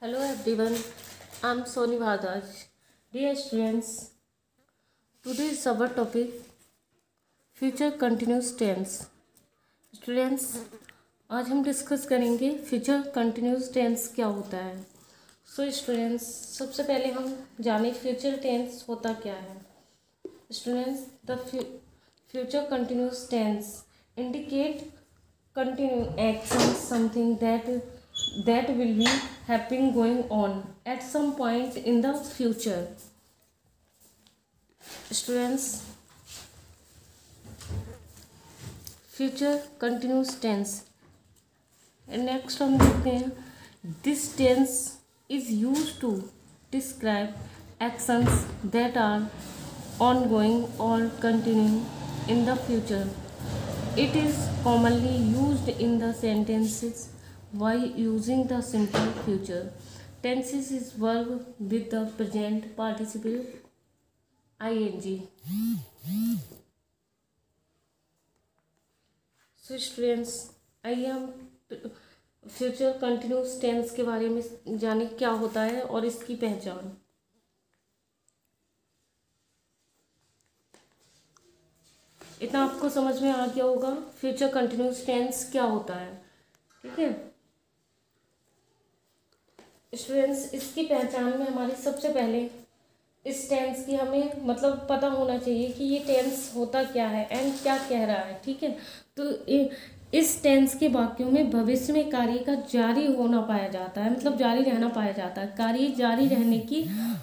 Hello everyone, I am Soni Bhadaj. Dear students, today is our topic future continuous tense. Students, आज हम discuss करेंगे future continuous tense क्या होता है. So students, सबसे पहले हम जाने फ्यूचर टेंस होता क्या है. Students, the future continuous tense indicate continue action, something that will be happening going on at some point in the future. Students, future continuous tense. And next हम देखते हैं, this tense is used to describe actions that are ongoing or continuing in the future. It is commonly used in the sentences while using the simple future tenses is verb with the present participle ing. So students, आइए हम future continuous tense के बारे में जाने क्या होता है और इसकी पहचान. इतना आपको समझ में आ गया होगा फ्यूचर कंटिन्यूस टेंस क्या होता है. ठीक है स्टूडेंट्स, इसकी पहचान में हमारी सबसे पहले इस टेंस की हमें मतलब पता होना चाहिए कि ये टेंस होता क्या है एंड क्या कह रहा है. ठीक है, तो इस टेंस के वाक्यों में भविष्य में कार्य का जारी होना पाया जाता है, मतलब जारी रहना पाया जाता है. कार्य जारी रहने की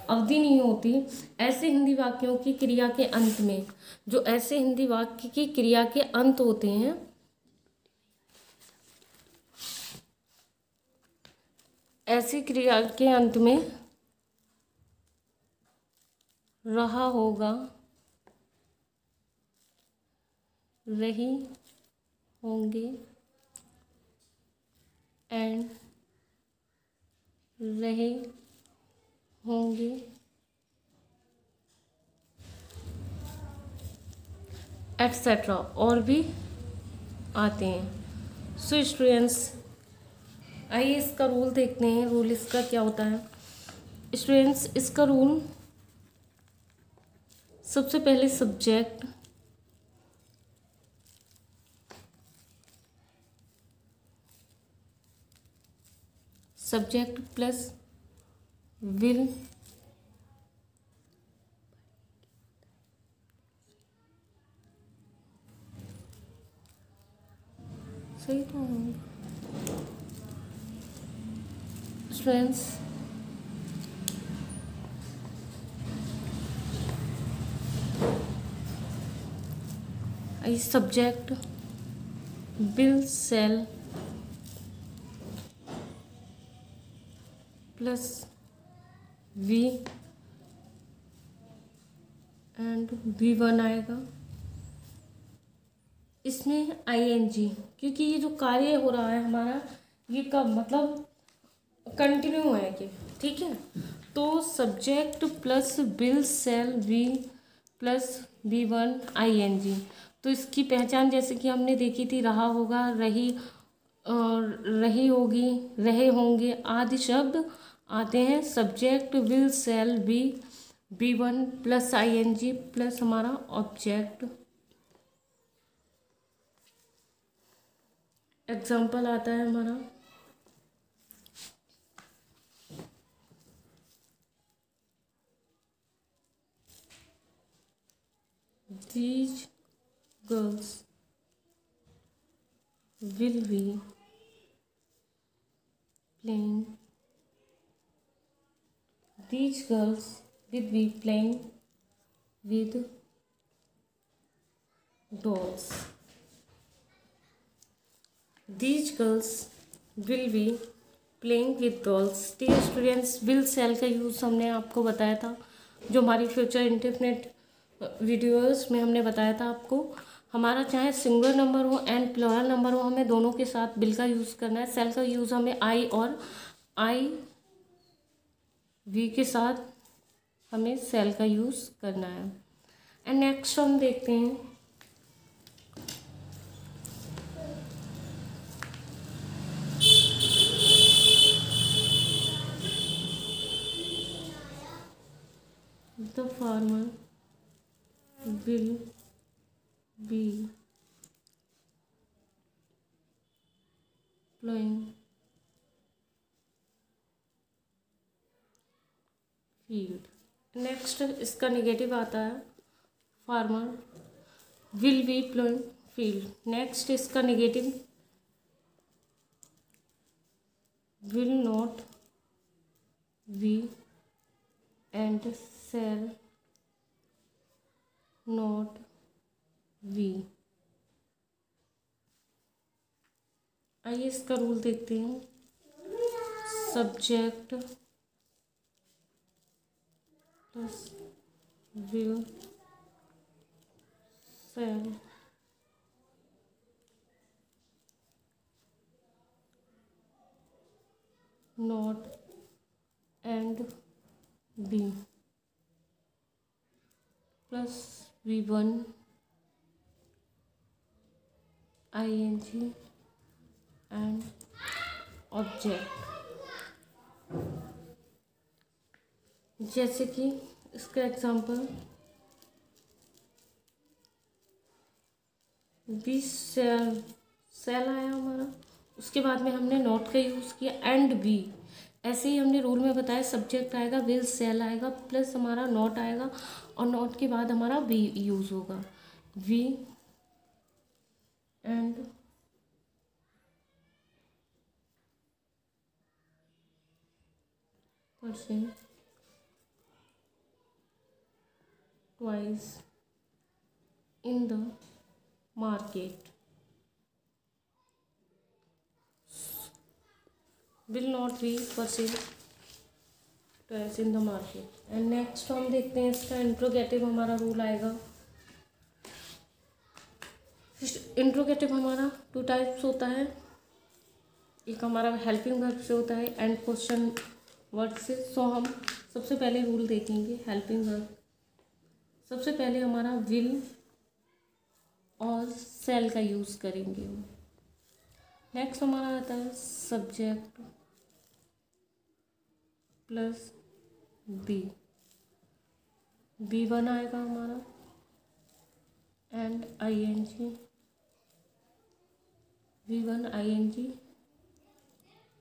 अवधि नहीं होती. ऐसे हिंदी वाक्यों की क्रिया के अंत में, जो ऐसे हिंदी वाक्य की क्रिया के अंत होते हैं, ऐसी क्रिया के अंत में रहा होगा, रही होंगे एंड रहे होंगे एटसेट्रा और भी आते हैं. सो स्टूडेंट्स, आइए इसका रूल देखते हैं. रूल इसका क्या होता है. स्टूडेंट्स, इसका रूल सबसे पहले सब्जेक्ट प्लस विल सही तो students, subject will shall plus be and V1 आएगा. इसमें ING, क्योंकि ये जो कार्य हो रहा है हमारा, ये कब मतलब कंटिन्यू है ये. ठीक है, तो subject plus will shall be plus V1 ING. तो इसकी पहचान जैसे कि हमने देखी थी, रहा होगा, रही होगी, रहे होंगे आदि शब्द आते हैं. Subject will shall be V1 plus ING plus हमारा ऑब्जेक्ट. एग्जाम्पल आता है हमारा, these girls will be playing. These girls will be playing with dolls. These girls will be playing with dolls. Dear students, will shall का use हमने आपको बताया था, जो हमारी फ्यूचर इंडेफिनिट वीडियोस में हमने बताया था आपको. हमारा चाहे सिंगुलर नंबर हो एंड प्लूरल नंबर हो, हमें दोनों के साथ विल का यूज़ करना है. सेल का यूज़ हमें आई और IV के साथ हमें सेल का यूज़ करना है. एंड नेक्स्ट हम देखते हैं the farmer will be plowing field. Next इसका नेगेटिव आता है, farmer will be plowing field. Next इसका negative, will not be and shall not be. आइए इसका रूल देखते हैं. Subject plus will shall not and be plus V1 ing and object. जैसे कि इसका एग्जांपल, बी सेल, सेल आया हमारा, उसके बाद में हमने नॉट का यूज़ किया एंड बी. ऐसे ही हमने रूल में बताया, सब्जेक्ट आएगा, विल सेल आएगा, प्लस हमारा नॉट आएगा और नॉट के बाद हमारा बी यूज़ होगा. Be and person twice in the market. Will not be purchased twice in the market. And next हम देखते हैं इसका इंट्रोगेटिव हमारा रूल आएगा. इंट्रोगेटिव हमारा 2 टाइप्स होता है. एक हमारा हेल्पिंग वर्ब से होता है एंड क्वेश्चन वर्ड से. सो हम सबसे पहले रूल देखेंगे हेल्पिंग वर्ब. सबसे पहले हमारा विल और सेल का यूज़ करेंगे. नेक्स्ट हमारा आता है सब्जेक्ट प्लस बी. V1 आएगा हमारा and ing, V1 ing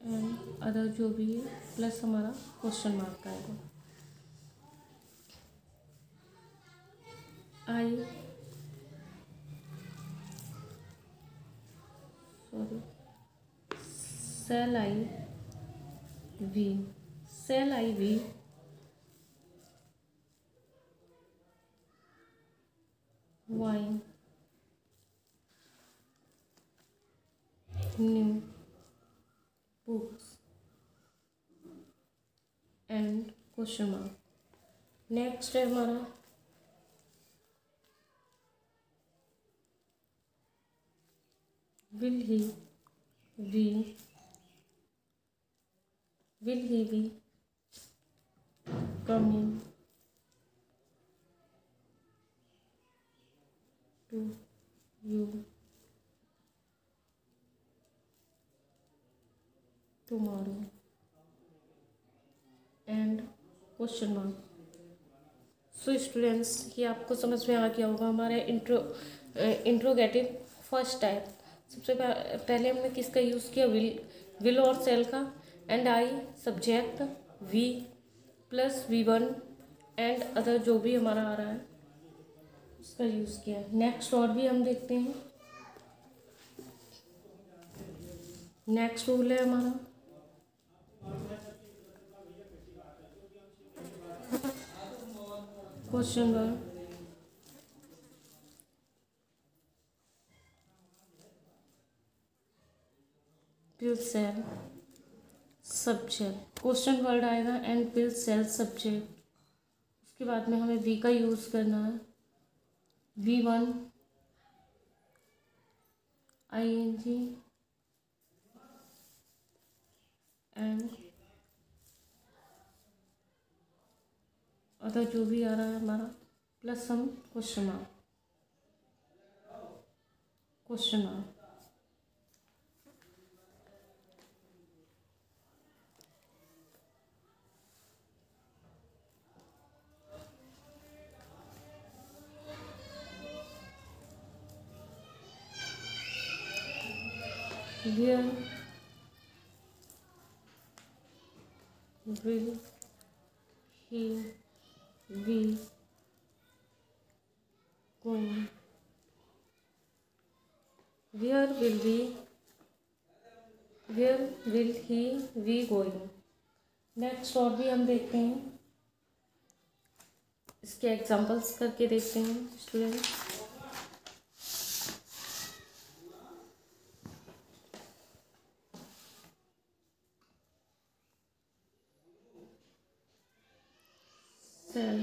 and other जो भी है, प्लस हमारा क्वेश्चन मार्क आएगा. Shall I be, shall I be वाइन new books and question mark. Next है हमारा will he be coming to you tomorrow and question mark. So students, ये आपको समझ में आ गया होगा हमारे इंट्रोगेटिव फर्स्ट टाइप. सबसे पहले हमने किसका यूज़ किया, विल और सेल का, and I subject, be plus V1 and other जो भी हमारा आ रहा है उसका यूज़ किया. नेक्स्ट और भी हम देखते हैं. नेक्स्ट रूल है हमारा question word will shall subject. Question word आएगा एंड विल सेल सब्जेक्ट. उसके बाद में हमें वी का यूज़ करना है. V1 ing एंड अदर जो भी आ रहा है हमारा, प्लस हम question mark. Where will he be going? Where will he be going? Next और भी हम देखते हैं, इसके एग्जांपल्स करके देखते हैं student. Shall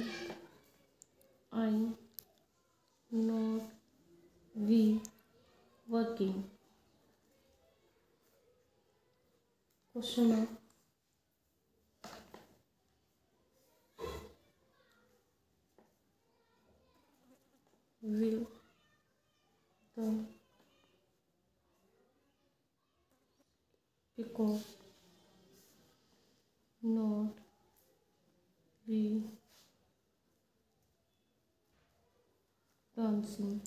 I not be working? Question mark. Will the peacock not be dancing?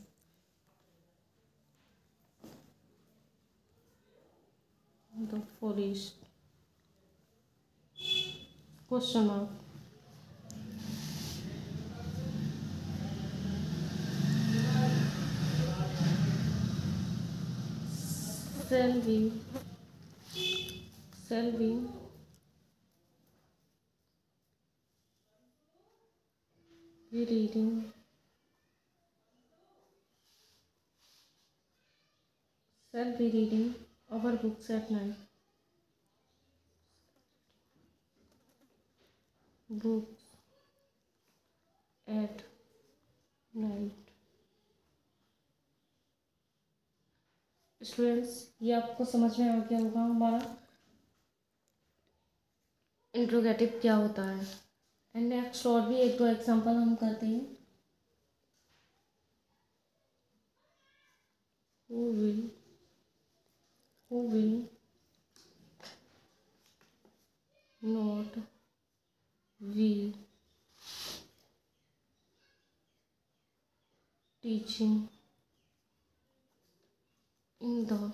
The forest? Question mark. Shall we be reading our books at night? Books at night. Students, ये आपको समझ में आ गया होगा हमारा इंट्रोगेटिव क्या होता है। एंड नेक्स्ट और भी एक दो एग्जांपल हम करते हैं। who will not be teaching in the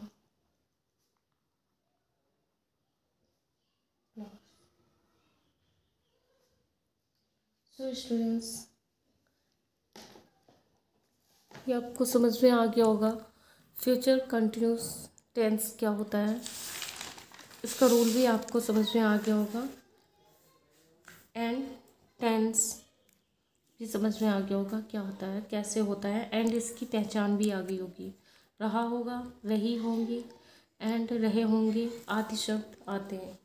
class? So students, ये आपको समझ में आ गया होगा फ्यूचर कंटिन्यूस टेंस क्या होता है, इसका रूल भी आपको समझ में आ गया होगा। एंड टेंस भी समझ में आ गया होगा क्या होता है, कैसे होता है, एंड इसकी पहचान भी आ गई होगी। रहा होगा, रही होंगी, एंड रहे होंगे आदि शब्द आते हैं।